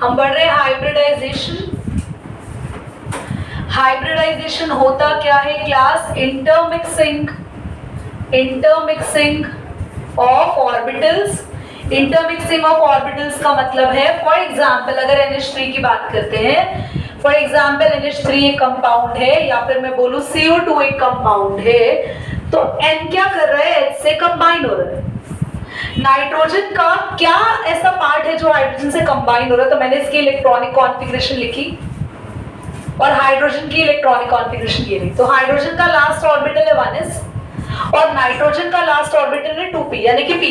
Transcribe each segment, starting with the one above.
हम बढ़ रहे हैं हाइब्रिडाइजेशन। हाइब्रिडाइजेशन होता क्या है class? Intermixing of orbitals. Intermixing of orbitals का मतलब है, फॉर एग्जाम्पल अगर NH3 की बात करते हैं, फॉर एग्जाम्पल NH3 एक कंपाउंड है, या फिर मैं बोलूं CO2 एक कंपाउंड है, तो N क्या कर रहा है? H से कंबाइन हो रहा है। नाइट्रोजन का क्या ऐसा पार्ट है जो हाइड्रोजन से कंबाइन हो रहा है? तो मैंने इसकी इलेक्ट्रॉनिक कॉन्फ़िगरेशन लिखी और हाइड्रोजन की इलेक्ट्रॉनिक कॉन्फ़िगरेशन ये रही। तो हाइड्रोजन का लास्ट ऑर्बिटल है 1s और नाइट्रोजन का लास्ट ऑर्बिटल है 2p यानी कि p।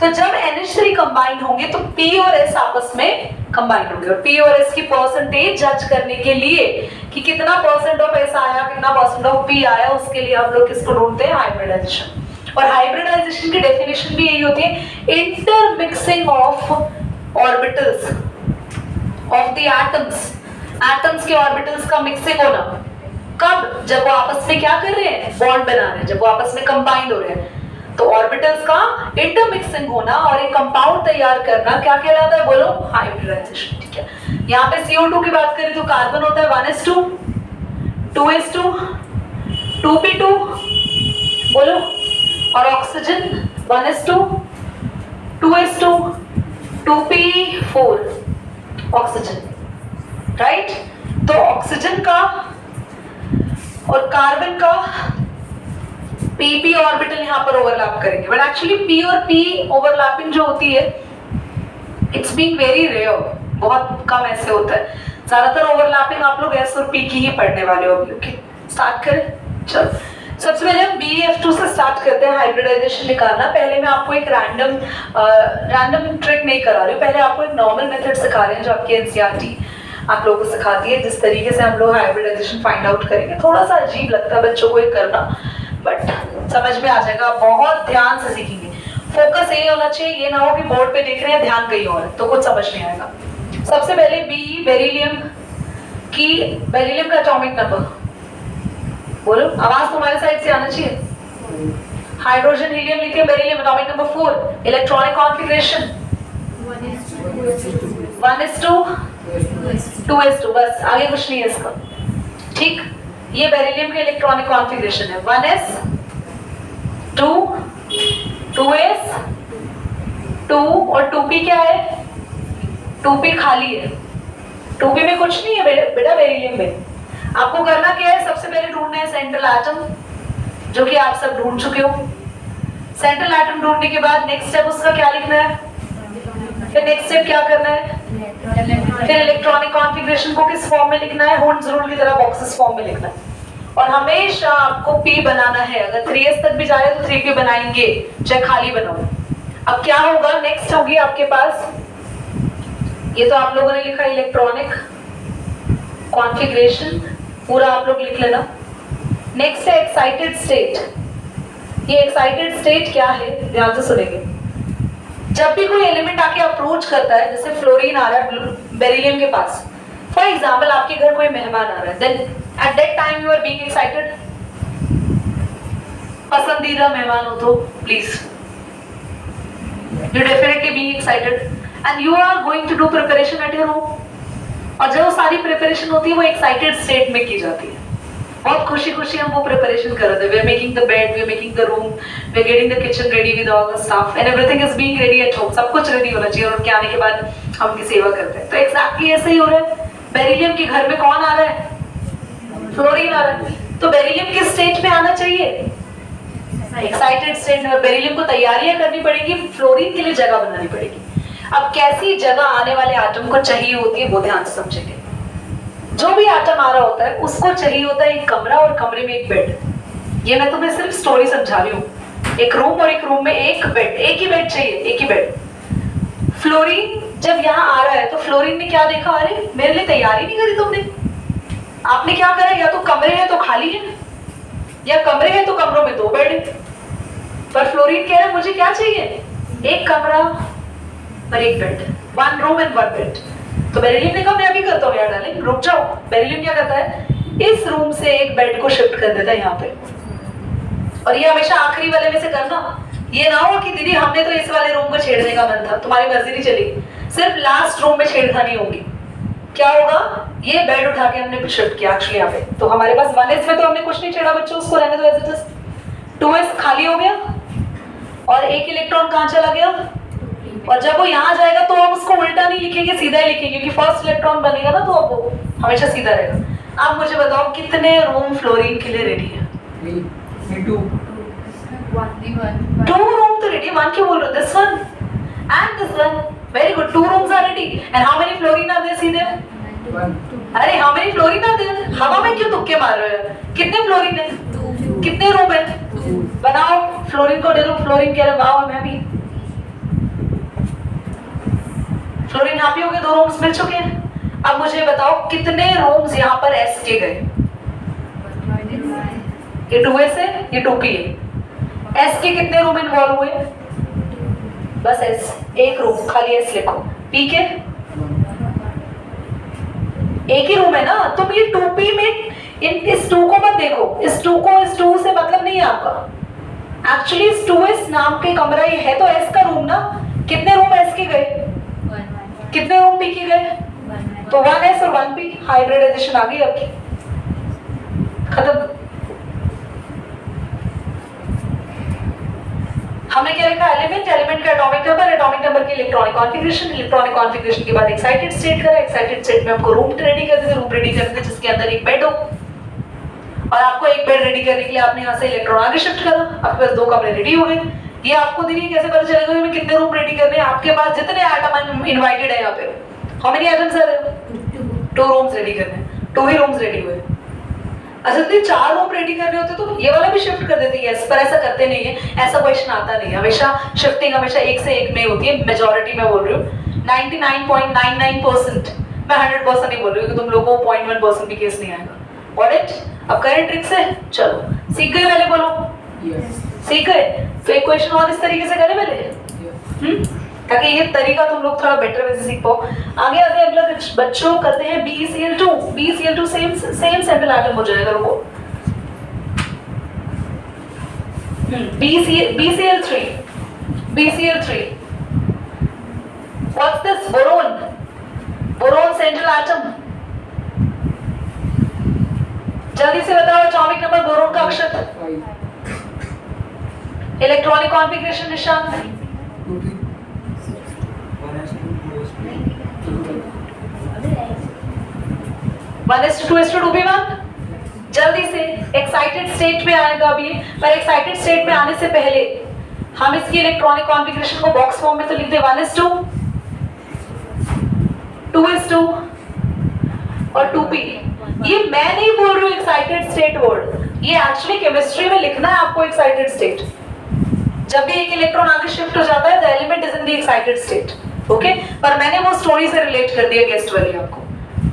तो जब NH3 कंबाइन होंगे तो p और s आपस में कंबाइन होंगे, और p और s की परसेंटेज जज करने के लिए कि कितना परसेंट ऑफ s आया, कितना परसेंट ऑफ p आया, उसके लिए हम लोग किसको ढूंढते हैं? हाइब्रिडाइजेशन। और हाइब्रिडाइजेशन की डेफिनेशन भी यही होती है, intermixing of orbitals of the atoms. Atoms के ऑर्बिटल्स का मिक्सिंग होना कब? जब वो आपस में क्या कर रहे हैं? बॉन्ड बना रहे हैं, जब वो आपस में कंबाइंड हो रहे हैं। तो ऑर्बिटल्स का इंटरमिक्सिंग होना और एक कंपाउंड तैयार करना क्या कहलाता है? बोलो, हाइब्रिडाइजेशन। ठीक है, यहाँ पे CO2 की बात करें तो कार्बन होता है 1s2, 2s2, 2p2, बोलो, और oxygen 1s2, 2s2, 2p4 oxygen, right? तो ऑक्सीजन का और कार्बन का pp ऑर्बिटल यहाँ पर ओवरलैप करेंगे, बट एक्चुअली p और p ओवरलैपिंग जो होती है इट्स बीइंग वेरी रेयर, बहुत कम ऐसे होता है। ज्यादातर ओवरलैपिंग आप लोग s और p की ही पढ़ने वाले हो। ओके, स्टार्ट करें। चलो, सबसे पहले हम BF2 से स्टार्ट करते हैं हाइब्रिडाइजेशन निकालना। पहले मैं आपको एक रैंडम ट्रिक नहीं करा रही हूँ, पहले आपको एक नॉर्मल मेथड सिखा रहे हैं जो आपकी NCERT आप लोगों को सिखाती है, जिस तरीके से हम लोग हाइब्रिडाइजेशन फाइंड आउट करेंगे। थोड़ा सा अजीब लगता है बच्चों को ये करना, बट समझ में आ जाएगा, बहुत ध्यान से सीखेंगे। फोकस ये होना चाहिए, ये ना हो कि बोर्ड पे देख रहे हैं ध्यान कहीं और है तो कुछ समझ नहीं आएगा। सबसे पहले बेरिलियम का एटॉमिक नंबर बोलो, आवाज तुम्हारे साइड से आना चाहिए। Hydrogen, helium, lithium, beryllium, atomic number 4। Electronic configuration 1s2, 2s2, बस आगे कुछ नहीं है इसका। ठीक, ये बेरिलियम के इलेक्ट्रॉनिक कॉन्फ़िगरेशन है 1s 2 2s 2 और 2p क्या है? 2p खाली है, 2p में कुछ नहीं है बेटा। बेरिलियम में आपको करना क्या है? सबसे पहले ढूंढना है सेंट्रल एटम, जो कि आप सब ढूंढ चुके हो। सेंट्रल एटम ढूंढने के बाद नेक्स्ट स्टेप उसका क्या लिखना है? फिर नेक्स्ट स्टेप क्या करना है? फिर इलेक्ट्रॉनिक कॉन्फ़िगरेशन को किस फॉर्म में लिखना है? हुंड्स रूल की तरह बॉक्सेस फॉर्म में लिखना है। और हमेशा आपको p बनाना है। अगर 3s तक भी जाए तो 3p बनाएंगे, चाहे खाली बनाओ। अब क्या होगा? नेक्स्ट होगी आपके पास, ये तो आप लोगों ने लिखा इलेक्ट्रॉनिक कॉन्फ़िगरेशन, पूरा आप लोग लिख लेना। नेक्स्ट है एक्साइटेड स्टेट। ये एक्साइटेड स्टेट क्या है? ध्यान से सुनेंगे। जब भी कोई एलिमेंट आके अप्रोच करता है, जैसे फ्लोरीन आ रहा है बेरिलियम के पास, फॉर एग्जाम्पल आपके घर कोई मेहमान आ रहा है, then at that time you are being excited. पसंदीदा मेहमान हो तो please you definitely being excited and you are going to do preparation at your home. और जब वो सारी प्रिपरेशन होती है वो एक्साइटेड स्टेट में की जाती है, बहुत खुशी खुशी हम वो प्रिपरेशन कर रहे थे। We are making the bed, we are making the room, we are getting the kitchen ready with all the stuff and everything is being ready at home. सब कुछ रेडी होना चाहिए और उनके आने के बाद हम उनकी सेवा करते हैं। तो एक्जैक्टली ऐसे ही हो रहा है। बेरिलियम के घर में कौन आ रहा है? फ्लोरीन आ रहा है। तो बेरिलियम किस स्टेट में आना चाहिए? एक्साइटेड स्टेट में। बेरिलियम को तैयारियां करनी पड़ेगी, फ्लोरीन के लिए जगह बनानी पड़ेगी। अब कैसी जगह आने वाले एटम को चाहिए होती है वो ध्यान से समझेंगे। जो भी एटम आ रहा होता है उसको चाहिए होता है एक कमरा और कमरे में एक बेड। ये मैं तुम्हें सिर्फ स्टोरी समझा रही हूँ। एक रूम और एक रूम में एक बेड, एक ही बेड चाहिए, एक ही बेड। फ्लोरीन जब यहाँ आ रहा है तो फ्लोरीन ने क्या देखा? अरे मेरे लिए तैयारी नहीं करी तुमने। आपने क्या करा? या तो कमरे हैं तो खाली है, या कमरे हैं तो कमरों में 2 बेड है। पर फ्लोरीन कह रहा है मुझे क्या चाहिए? एक कमरा और एक बेड, 1 रूम एंड 1 बेड। तो बेरिलियम ने कहा मैं अभी करता हूँ यार डार्लिंग, रुक जाओ। बेरिलियम क्या करता है? इस रूम से एक बेड को शिफ्ट कर देता है यहाँ पे। और ये हमेशा आखिरी वाले में से करना, ये ना हो कि दीदी हमने तो इस वाले रूम को छेड़ने का मन था, तुम्हारी मर्जी नहीं चली। सिर्फ लास्ट रूम में छेड़खानी होगी। क्या होगा, ये बेड उठा के हमने शिफ्ट किया एक्चुअली यहाँ पे, तो हमारे पास 1s में तो हमने कुछ नहीं छेड़ा बच्चों, उसको रहने दो एज इट इज। 2s खाली हो गया और एक इलेक्ट्रॉन कहाँ चला गया, और जब वो यहाँ जाएगा तो हम उसको उल्टा नहीं लिखेंगे, सीधा ही लिखेंगे, क्योंकि फर्स्ट इलेक्ट्रॉन बनेगा ना तो अब वो हमेशा सीधा रहेगा। आप मुझे बताओ कितने रूम फ्लोरीन के लिए रेडी है? 2 रूम तो रेडी है, 1 क्यों बोल रहे हो? This one and this one, very good, 2 rooms are ready. And how many fluorine are there सीधे? अरे how many fluorine are there? हवा में क्यों तुक्के मार रहे हो? कितने फ्लोरीन है? कितने रूम है? बनाओ फ्लोरीन को, दे दो फ्लोरीन कह रहे, वाओ मैं भी। फ्लोरीन हैप्पी हो गए, 2 रूम्स मिल चुके हैं। अब मुझे बताओ कितने रूम्स यहाँ पर एस के गए? ये 2s है, ये 2p है। एस के कितने रूम इन्वॉल्व हुए? बस एस, एक रूम, खाली एस लिखो। पी के एक ही रूम है ना, तुम ये 2p में इस 2 को मत देखो, इस 2 को, इस 2 से मतलब नहीं है आपका। एक्चुअली इस 2s नाम के कमरा ये है तो एस का रूम ना। कितने रूम एस के गए? कितने रूम पी के गए? तो 1s और 1p, हाइब्रिडाइजेशन आ गई आपकी, खत्म। हमने क्या लिखा? एलिमेंट, एलिमेंट का एटॉमिक नंबर, एटॉमिक नंबर की इलेक्ट्रॉनिक कॉन्फ़िगरेशन, इलेक्ट्रॉनिक कॉन्फ़िगरेशन के बाद एक्साइटेड स्टेट करा, एक्साइटेड स्टेट में हमको रूम रेडी करते थे, रूम रेडी करते थे जिसके अंदर एक बेड हो, और आपको एक बेड रेडी करने के लिए आपने यहाँ से इलेक्ट्रॉन आगे शिफ्ट करा, आपके पास 2 कमरे रेडी हो गए। ये आपको देखिए कैसे पता चलेगा कि मैं कितने रूम रेडी करने हैं? आपके पास जितने एटम इनवाइटेड है यहाँ पे, how many atoms are there? 2 rooms ready करने हैं, 2 ही रूम्स रेडी हुए। अच्छा यदि 4 रूम रेडी करने होते तो ये वाला भी शिफ्ट कर देते हैं, पर ऐसा करते नहीं है, ऐसा क्वेश्चन आता नहीं है। हमेशा शिफ्टिंग हमेशा एक से एक में होती है, मेजॉरिटी में बोल रही हूँ, 99.99%, मैं 100% नहीं बोल रही हूँ कि तुम लोगों को 0.1% भी केस नहीं आएगा। Got it? अब करें ट्रिक से, चलो सीख गए? पहले बोलो सीख गए? तो एक क्वेश्चन और इस तरीके से करें पहले, ताकि ये तरीका तुम लोग थोड़ा बेटर वे से सीख पाओ। आगे आगे अगला बच्चों करते हैं BeCl2। BeCl2 same central atom हो जाएगा, रुको। BeCl3, BeCl3, what's this? Boron, boron central atom. जल्दी से बताओ एटॉमिक नंबर बोरोन का अक्षर, इलेक्ट्रॉनिक कॉन्फ़िगरेशन निशान। One s two 2p1। जल्दी से एक्साइटेड स्टेट में आएगा अभी, पर एक्साइटेड स्टेट में आने से पहले हम इसकी इलेक्ट्रॉनिक कॉन्फ़िगरेशन को बॉक्स फॉर्म में तो लिख दे 1s2, 2s2 और 2p। ये मैं नहीं बोल रही हूँ एक्साइटेड स्टेट वर्ड, ये एक्चुअली केमिस्ट्री में लिखना है आपको एक्साइटेड स्टेट। जब भी एक इलेक्ट्रॉन आगे शिफ्ट हो जाता है the element is in the excited state, okay. पर मैंने वो स्टोरी से रिलेट कर दिया गेस्ट वाली आपको,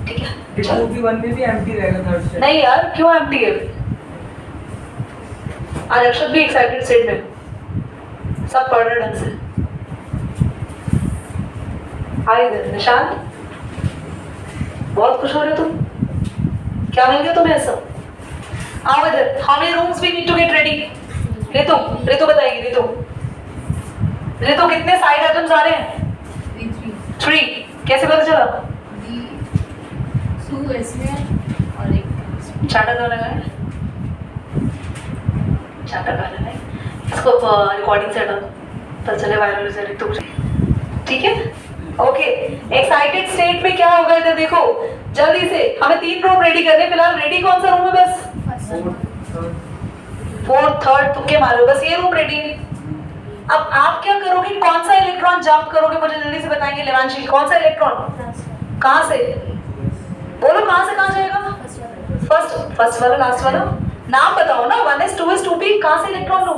ठीक है। 2p1 में भी एम्प्टी रहेगा थर्ड स्टेट? नहीं यार, क्यों एम्प्टी है? आज अक्षर भी एक्साइटेड स्टेट में, सब पढ़ रहे ढंग से। आए इधर निशान, बहुत खुश हो रहे हो तुम, क्या मिल गया तुम्हें ऐसा? आओ इधर। How many rooms we need to get ready? Ritu बताएगी। रितु कितने साइड एटम्स आ रहे हैं? 3। कैसे पता चला? 2s में और एक चार्टर का लगा है, चार्टर का लगा है, इसको रिकॉर्डिंग से हटा दो, पता चले वायरल हो जाए रितु, ठीक है। ओके, एक्साइटेड स्टेट में क्या होगा इधर देखो जल्दी से। हमें 3 रूम रेडी करने, फिलहाल रेडी कौन सा रूम है? बस 4th, 3rd तुक्के मारो, बस ये रूम रेडी है। अब आप क्या करोगे, कौन सा इलेक्ट्रॉन जंप करोगे मुझे जल्दी से बताएंगे लेवांशी, कौन सा इलेक्ट्रॉन कहां से? बोलो कहां से कहां जाएगा? फर्स्ट वाला, लास्ट वाला नाम बताओ ना। 1s 2s 2p, कहां से इलेक्ट्रॉन लो?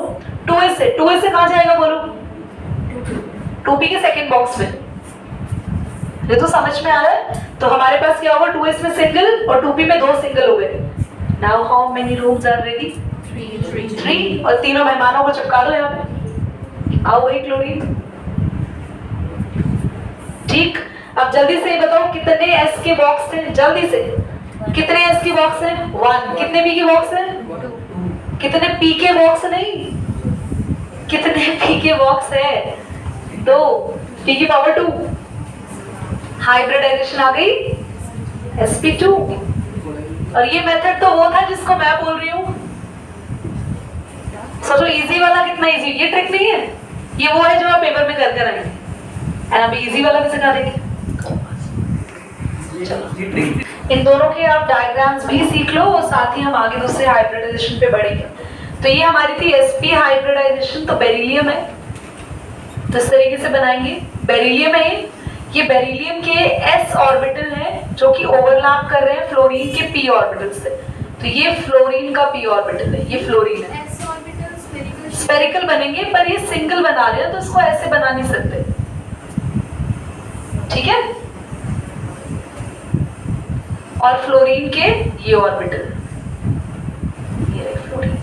2s से कहां जाएगा बोलो? 2p के सेकंड बॉक्स में। ये तो समझ में आ रहा है? तो हमारे पास क्या होगा, 2s में सिंगल और 2p में 2 सिंगल हो गए। Now how many rooms are ready? 3। और तीनों मेहमानों को चिपका दो यहाँ पे। आओ एक क्लोरीन, ठीक। अब जल्दी से बताओ कितने एस के बॉक्स हैं? जल्दी से, कितने एस के बॉक्स हैं? 1। कितने पी के बॉक्स हैं? कितने पी के बॉक्स? नहीं, कितने पी के बॉक्स है? 2। पी की पावर 2, हाइब्रिडाइजेशन आ गई sp2। और ये मेथड तो वो था जिसको मैं बोल रही हूँ। सोचो इजी वाला कितना इजी, ये ट्रिक नहीं है, ये वो है जो आप पेपर में कर आएंगे। एंड अभी इजी वाला भी सिखा देंगे। इन दोनों के आप डायग्राम्स भी सीख लो और साथ ही हम आगे दूसरे हाइब्रिडाइजेशन पे बढ़ेंगे। तो ये हमारी थी sp हाइब्रिडाइजेशन। तो बेरिलियम है, तो इस तरीके से बनाएंगे। बेरिलियम है, ये बेरिलियम के s ऑर्बिटल है जो कि ओवरलैप कर रहे हैं फ्लोरीन के p ऑर्बिटल से। तो ये फ्लोरीन का p ऑर्बिटल है, ये फ्लोरीन है। S ऑर्बिटल स्फेरिकल स्फेरिकल बनेंगे, पर ये सिंगल बना रहे हैं तो इसको ऐसे बना नहीं सकते, ठीक है। और फ्लोरीन के ये ऑर्बिटल, ये फ्लोरीन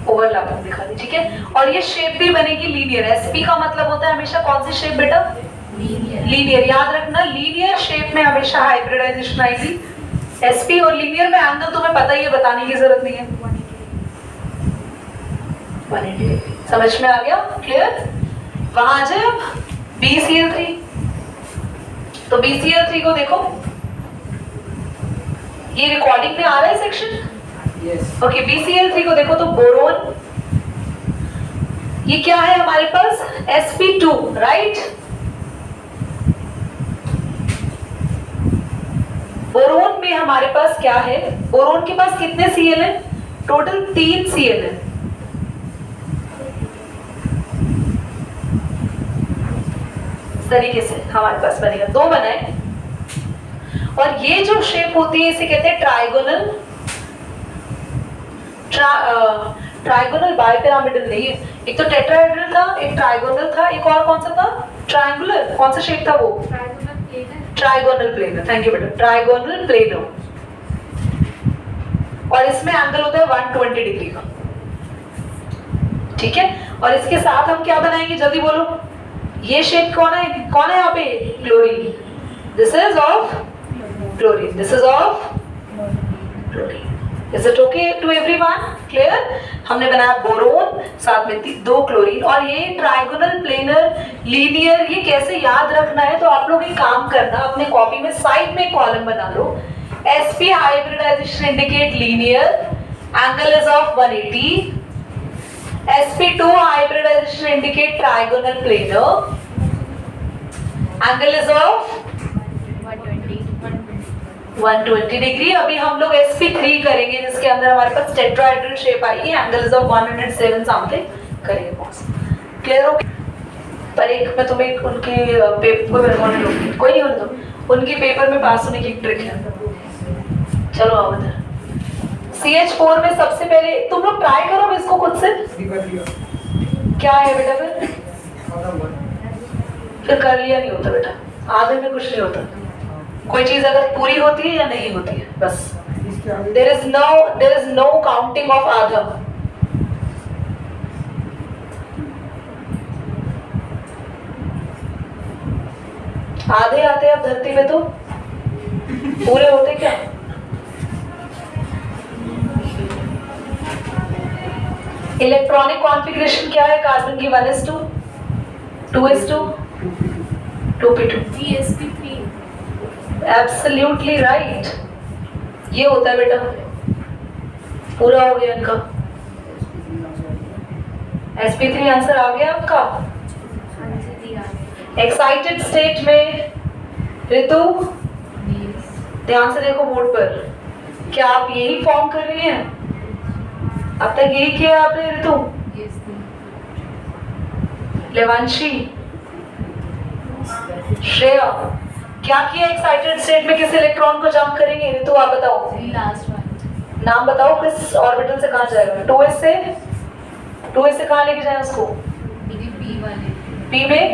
ओवरलैपिंग दिखा दी, ठीक है। और ये शेप भी बनेगी लीनियर। sp का मतलब होता है हमेशा कौन सी शेप बेटा? लीनियर। याद रखना, लीनियर शेप में हमेशा हाइब्रिडाइजेशन आएगी। sp और लीनियर में एंगल तुम्हें पता ही है, बताने की जरूरत नहीं है। 180 समझ में आ गया? क्लियर? वहां जब BCl3, तो BCl3 को देखो, ये रिकॉर्डिंग में आ रहा है सेक्शन? ओके, BCl3 को देखो तो बोरोन, ये क्या है हमारे पास? sp2, right. बोरोन में हमारे पास क्या है? बोरोन के पास कितने Cl है? टोटल 3 Cl है। इस तरीके से हमारे पास बनेगा, 2 बनाए। और ये जो शेप होती है इसे कहते हैं ट्राइगोनल। ट्राइगोनल बाइपिरामिडल नहीं है, एक तो टेट्राहेड्रल था, एक ट्राइगोनल था, एक और कौन सा था? ट्रायंगुलर। कौन सा शेप था वो? Trigonal planar. थैंक यू बेटा, ट्राइगोनल प्लेनर। और इसमें एंगल होता है 120 डिग्री का, ठीक है। और इसके साथ हम क्या बनाएंगे, जल्दी बोलो। ये शेप कौन है? कौन है यहाँ पे? Chlorine. This is of chlorine, this is of chlorine. Is it okay to everyone? Clear? हमने बनाया बोरोन, साथ में 2 क्लोरीन। और ये ट्राइगोनल प्लेनर लीनियर, ये कैसे याद रखना है? तो आप लोग एक काम करना, अपने कॉपी में साइड में कॉलम बना लो। sp hybridization indicate linear, angle is of 180। sp2 hybridization indicate trigonal planar, angle is of 120 degree. अभी हम लोग sp3 करेंगे जिसके अंदर हमारे पास टेट्राहेड्रल शेप आएगी, एंगल इज ऑफ 107 समथिंग करेंगे बॉस। क्लियर हो? पर एक मैं तुम्हें उनके पेपर में कोई नहीं होने दो, उनके पेपर में पास होने की एक ट्रिक है। चलो आओ इधर। CH4 में सबसे पहले तुम लोग ट्राई करो इसको खुद से। क्या है बेटा? फिर कर लिया नहीं होता बेटा, आधे में कुछ नहीं होता। कोई चीज अगर पूरी होती है या नहीं होती है, बस। there is no counting of आधा। आधे आते हैं अब धरती में, तो पूरे होते क्या? इलेक्ट्रॉनिक कॉन्फ़िगरेशन क्या है कार्बन की? 1s2, 2s2, 2p2, sp3। Absolutely right, ये होता है बेटा। पूरा हो गया इनका। sp3 आंसर आ गया आपका। एक्साइटेड स्टेट में ऋतु, ध्यान से देखो बोर्ड पर, क्या आप यही फॉर्म कर रही हैं? अब तक यही किया आपने ऋतु? लेवांशी, श्रेया, क्या किया एक्साइटेड स्टेट में? किस इलेक्ट्रॉन को जंप करेंगे? ऋतु आप बताओ, लास्ट वन। नाम बताओ, किस ऑर्बिटल से कहां जाएगा? 2s से, 2s से कहां लेके जाए उसको? p वाले। p में,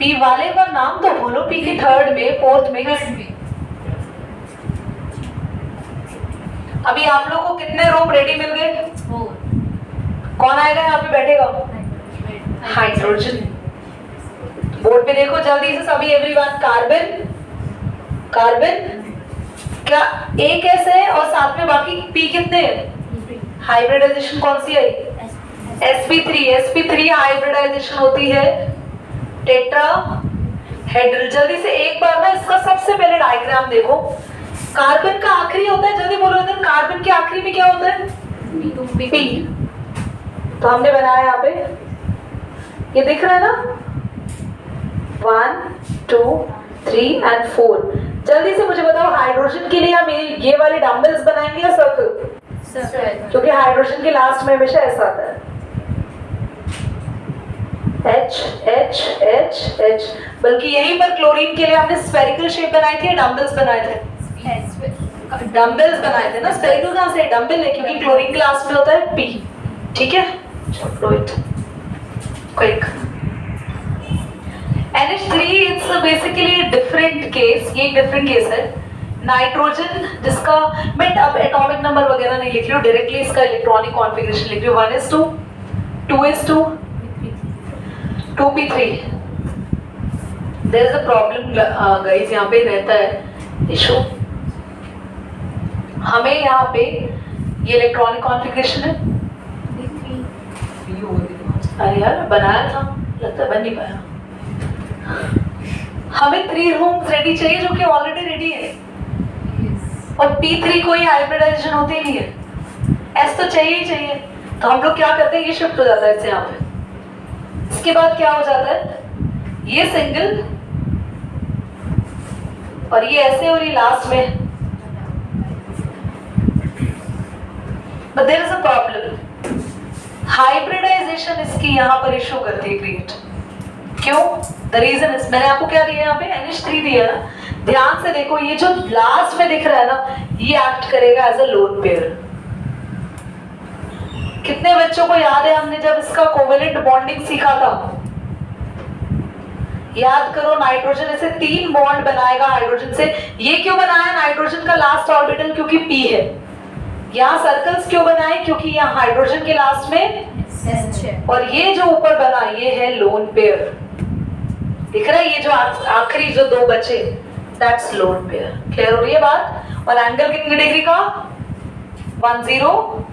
p वाले का नाम तो बोलो। p के 3rd में, 4th में, अभी आप लोग को कितने रूम रेडी मिल गए? 4। कौन आएगा यहाँ पे बैठेगा? हाइड्रोजन। बोर्ड पे देखो जल्दी से सभी, एवरीवन। कार्बन, कार्बन क्या एक ऐसे है और साथ में बाकी p कितने हैं? हाइब्रिडाइजेशन कौन सी आई? sp3। sp3 हाइब्रिडाइजेशन होती है टेट्रा हेड्रल। जल्दी से एक बार ना इसका सबसे पहले डायग्राम देखो। कार्बन का आखिरी होता है, जल्दी बोलो इधर, कार्बन के आखिरी में क्या होता है? P। तो हमने बनाया यहाँ पे, ये दिख रहा है ना, 1 2 3 and 4। जल्दी से मुझे बताओ हाइड्रोजन के लिए हम ये वाले डंबल्स बनाएंगे या सर्कल? क्योंकि हाइड्रोजन के लास्ट में हमेशा ऐसा आता है, H H H H। बल्कि यहीं पर क्लोरीन के लिए हमने स्फेरिकल शेप बनाई थी, डंबल्स बनाए थे, डंबल्स बनाए थे ना। स्फेरिकल कहाँ से? डंबल है, क्योंकि क्लोरीन के लास्ट में होता है P। ठीक है, चलो it quick. NH3 it's basically different case, ये एक डिफरेंट केस है। नाइट्रोजन जिसका मैं अब एटॉमिक नंबर वगैरह नहीं लिख रही हूँ, डायरेक्टली इसका इलेक्ट्रॉनिक कॉन्फ़िगरेशन लिख रही हूँ। 1s2 2s2 2p3। There is a problem guys, यहाँ पे रहता है इशू। हमें यहाँ पे ये इलेक्ट्रॉनिक कॉन्फ़िगरेशन है, अरे यार बनाया था, लगता है बन नहीं पाया। हमें 3 रूम्स रेडी चाहिए जो कि ऑलरेडी रेडी है, और P3 कोई हाइब्रिडाइजेशन होती ही नहीं है, S तो चाहिए ही चाहिए। तो हम लोग क्या करते हैं, ये शिफ्ट हो जाता है इससे यहाँ पे। इसके बाद क्या हो जाता है, ये सिंगल और ये ऐसे, और ये लास्ट में। But there is a problem. Hybridization इसकी यहाँ पर इशू करती है क्रिएट। क्यों? द रीजन इज, मैंने आपको क्या दिया यहाँ पे, NH3 दिया ना। ध्यान से देखो, ये जो लास्ट में दिख रहा है ना, ये एक्ट करेगा एज अ लोन पेयर। कितने बच्चों को याद है हमने जब इसका कोवेलेंट बॉन्डिंग सीखा था? याद करो, नाइट्रोजन ऐसे 3 बॉन्ड बनाएगा हाइड्रोजन से। ये क्यों बनाया नाइट्रोजन का लास्ट ऑर्बिटल? क्योंकि P है। यहाँ सर्कल्स क्यों बनाए? क्योंकि यहाँ हाइड्रोजन के लास्ट में S है। और ये जो ऊपर बना ये है लोन पेयर। दिख रहा है ये जो आखिरी जो 2 बचे, दैट्स लोन पेयर। क्लियर हो रही है बात? और एंगल कितनी डिग्री का? 107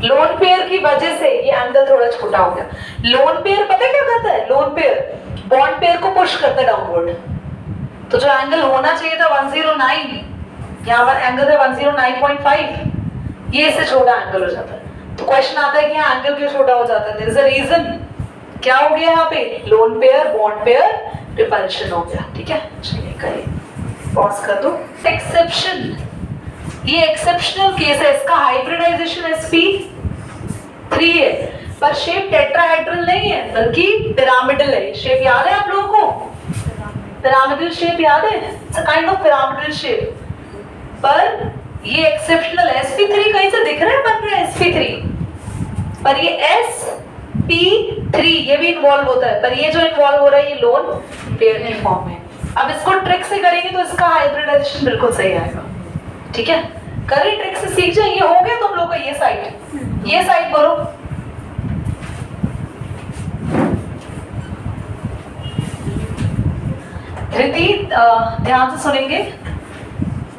लोन पेयर की वजह से ये एंगल थोड़ा छोटा हो गया। लोन पेयर पता है क्या करता है? लोन पेयर बॉन्ड पेयर को पुश करता है डाउनवर्ड। तो जो एंगल होना चाहिए था 109, यहाँ पर एंगल है 109.5, ये इससे छोटा एंगल हो जाता है। तो क्वेश्चन आता है कि यहाँ एंगल क्यों छोटा हो जाता है? There is a reason. क्या हो गया यहाँ पे? Lone pair bond pair repulsion हो गया। ठीक है, चलिए करिए, पॉज कर दो। एक्सेप्शन, ये एक्सेप्शनल केस है, इसका हाइब्रिडाइजेशन sp3 है, पर शेप टेट्राहेड्रल नहीं है बल्कि पिरामिडल है। शेप याद है आप लोगों को? पिरामिडल शेप याद है? It's a kind of pyramidal shape. पर ये एक्सेप्शनल sp3 कहीं से दिख रहा है बन रहा है sp3, पर ये sp3 ये भी इन्वॉल्व होता है, पर ये जो इन्वॉल्व हो रहा है ये लोन पेयर की फॉर्म में। अब इसको ट्रिक से करेंगे तो इसका हाइब्रिडाइजेशन बिल्कुल सही आएगा। ठीक है, करिए, ट्रिक से सीख जाए। ये हो गया तुम लोग का ये साइड करो। धृति ध्यान से सुनेंगे।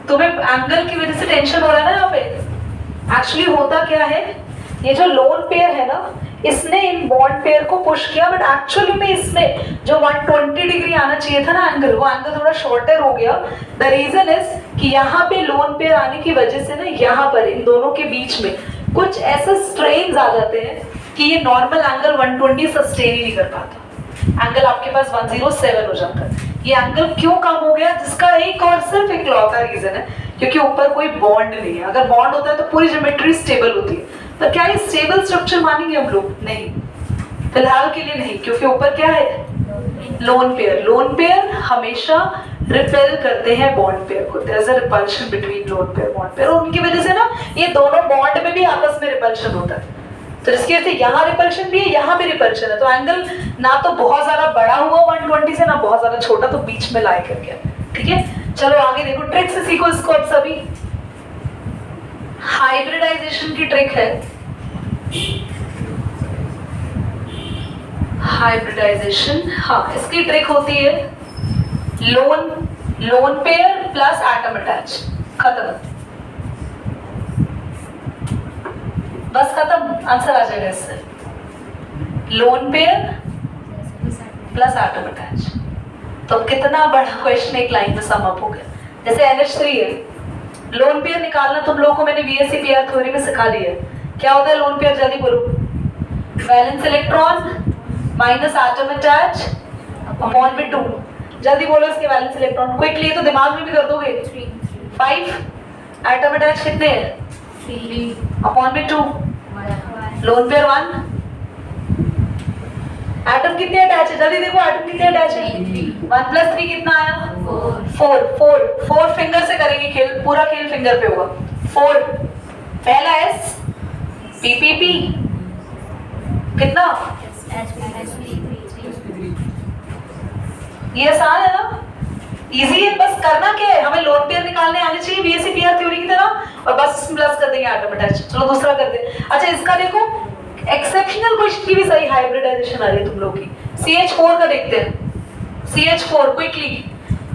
तुम्हें एंगल की वजह से टेंशन हो रहा है ना यहाँ पे? एक्चुअली होता क्या है, ये जो लोन पेयर है ना, इसने इन बॉन्ड पेयर को पुश किया, बट एक्चुअली में इसमें जो 120 डिग्री आना चाहिए था ना एंगल, वो एंगल थोड़ा शॉर्टर हो गया। द रीजन इज कि यहाँ पे लोन पेयर आने की वजह से ना, यहाँ पर इन दोनों के बीच में कुछ ऐसे स्ट्रेन्स आ जाते हैं कि ये नॉर्मल एंगल 120 सस्टेन ही नहीं कर पाता। एंगल आपके पास 107 हो जाता है। ये एंगल क्यों कम हो गया? जिसका एक और सिर्फ इकलौता रीजन है, क्योंकि ऊपर कोई बॉन्ड नहीं है। अगर बॉन्ड होता है तो पूरी ज्योमेट्री स्टेबल होती है। तो क्या ये स्टेबल स्ट्रक्चर मानेंगे हम लोग? नहीं, फिलहाल के लिए नहीं, क्योंकि ऊपर क्या है? Lone pair. लोन पेयर हमेशा रिपेल करते हैं बॉन्ड पेयर को। There is a repulsion between lone pair bond pair, और उनकी वजह से ना ये दोनों बॉन्ड में भी आपस में रिपल्शन होता है। तो इसकी वजह से यहाँ रिपल्शन भी है, यहाँ भी रिपल्शन है। तो एंगल ना तो बहुत ज्यादा बड़ा हुआ 120 से, ना बहुत ज्यादा छोटा, तो बीच में लाई कर गया। ठीक है, चलो आगे देखो, ट्रिक से सीखो इसको अब सभी। हाइब्रिडाइजेशन की ट्रिक है, हाइब्रिडाइजेशन, हाँ, इसकी ट्रिक होती है lone pair plus atom attach. खत्म, बस खत्म, आंसर आ जाएगा इससे। Lone pair plus atom attach. तो कितना बड़ा क्वेश्चन एक लाइन में सम अप हो गया। जैसे NH3 है, लोन पेयर निकालना तुम लोगों को मैंने VSEPR थ्योरी में सिखा दिया है। क्या होता है लोन पेयर, जल्दी बोलो। Valence electron minus atom attach upon में 2। जल्दी बोलो इसके वैलेंस इलेक्ट्रॉन क्विकली, तो दिमाग में भी कर दोगे। 5 एटम अटैच कितने हैं अपॉन में 2, लोन पेयर 1। एटम कितने अटैच है, जल्दी देखो एटम कितने अटैच है। 1 + 3 कितना आया 4 फिंगर से करेंगे खेल, पूरा खेल फिंगर पे होगा। 4 पहला S PPP कितना, ये आसान है ना, इजी है। बस करना क्या है, हमें लोन पेयर निकालने आने चाहिए VSEPR थ्योरी की तरह, और बस प्लस कर देंगे एटम अटैच। चलो दूसरा करते हैं। अच्छा इसका देखो एक्सेप्शनल क्वेश्चन की भी सही हाइब्रिडाइजेशन आ रही है तुम लोग की। CH4 का देखते हैं। CH4 क्विकली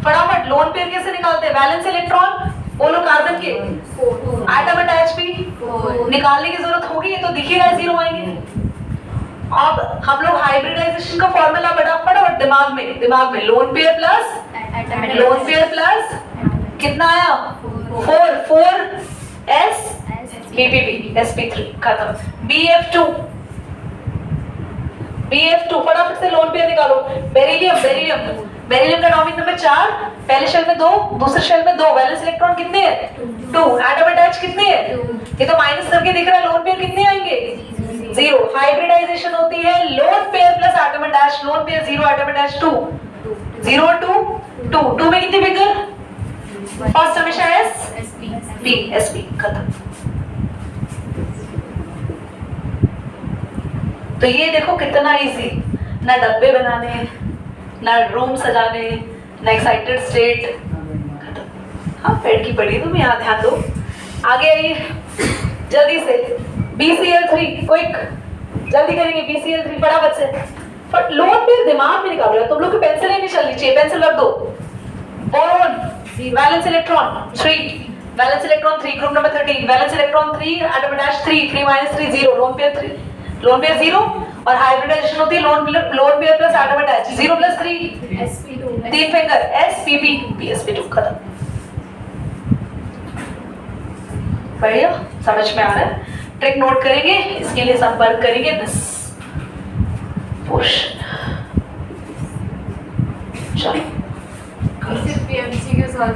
फटाफट, लोन पेयर कैसे निकालते हैं, वैलेंस इलेक्ट्रॉन बोलो कार्बन के, एटम अटैच भी निकालने की जरूरत होगी, ये तो दिखेगा 0 आएंगे। अब हम लोग हाइब्रिडाइजेशन का फॉर्मूला फटाफट दिमाग में लोन पेयर प्लस कितना आया 4 S PPP sp3 खत्म। BF2 फटाफट से लोन पेयर निकालो। बेरिलियम का एटॉमिक नंबर 4, पहले शेल में 2, दूसरे शेल में 2, वैलेंस इलेक्ट्रॉन कितने हैं 2, एटम अटैच कितने हैं, ये तो माइनस करके दिख रहा है। लोन पेयर कितने आएंगे 0। हाइब्रिडाइजेशन होती है lone pair plus atom attach, lone pair 0 atom attach 2, 0 2 में कितने फिंगर, फर्स्ट हमेशा SP खत्म। तो ये देखो कितना इजी, ना डब्बे बनाने, ना रूम सजाने, ना एक्साइटेड स्टेट, खत्म। हाँ पेड़ की पड़ी तुम यहाँ ध्यान दो। आगे आइए जल्दी से, BCl3 क्विक, जल्दी करेंगे। BCl3 फटाफट से, पर लोन पेयर दिमाग में निकालो, तुम लोग की पेंसिल ही नहीं चलनी चाहिए, पेंसिल रख दो। Boron valence electron 3, valence electron 3 group number 13, valence electron 3 atom attach 3 3 0, lone pair 0, और हाइब्रिडाइजेशन होती है lone pair plus atom attach 0 + 3 sp2 3 finger SPP sp2 खत्म। बढ़िया, समझ में आ रहा है। ट्रिक नोट करेंगे, इसके लिए संपर्क करेंगे दिस पोर्शन। चलो सिर्फ PMC के साथ